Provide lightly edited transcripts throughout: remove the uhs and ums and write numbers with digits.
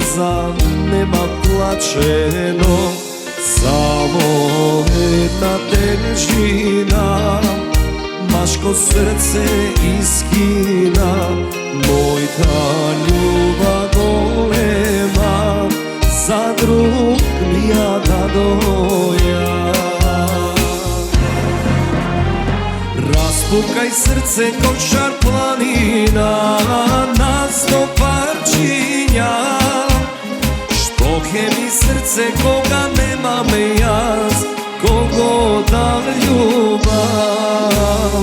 suza, nema plačeno, samo jedna težina, maško srce iz Kina, moj ta ljubav golema, za drug ja da doja. Raspukaj srce ko šar planina, nas do parčinja, štoke mi srce koga nemam jaz, kogo da ljubav.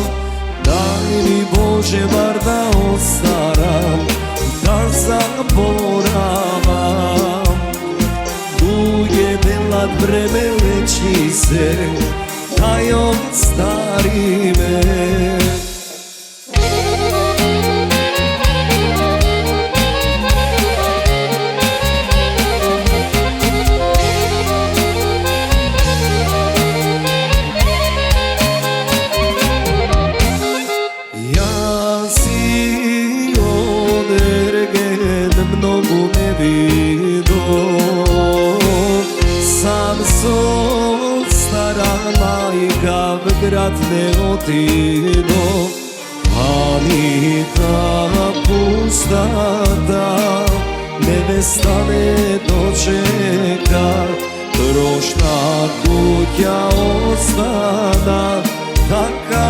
Daj mi Bože bar da ostaram, da zaboravam. Duje belad vreme leči se, daj ostari me. Mnogo me vido, sam sol stara majka v grad ne otido, ani ta pustata nevesta me dočeka, prošla kuća ostana, taka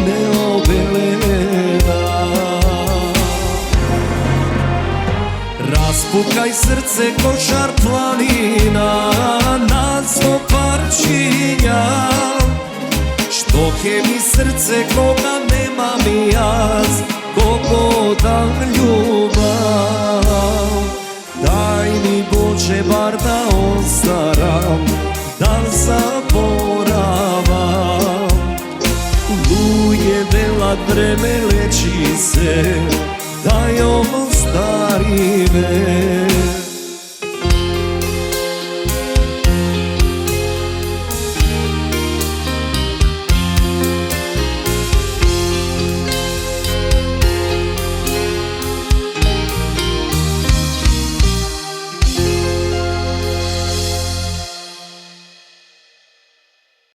neobelena. Raspukaj srce ko šar planina, nas do parčinja, štoke mi srce koga nemam jaz, kogo da ljubav. Daj mi Bože bar da ostaram, da zaboravam. Luje belad vreme leči se, daj ostari me.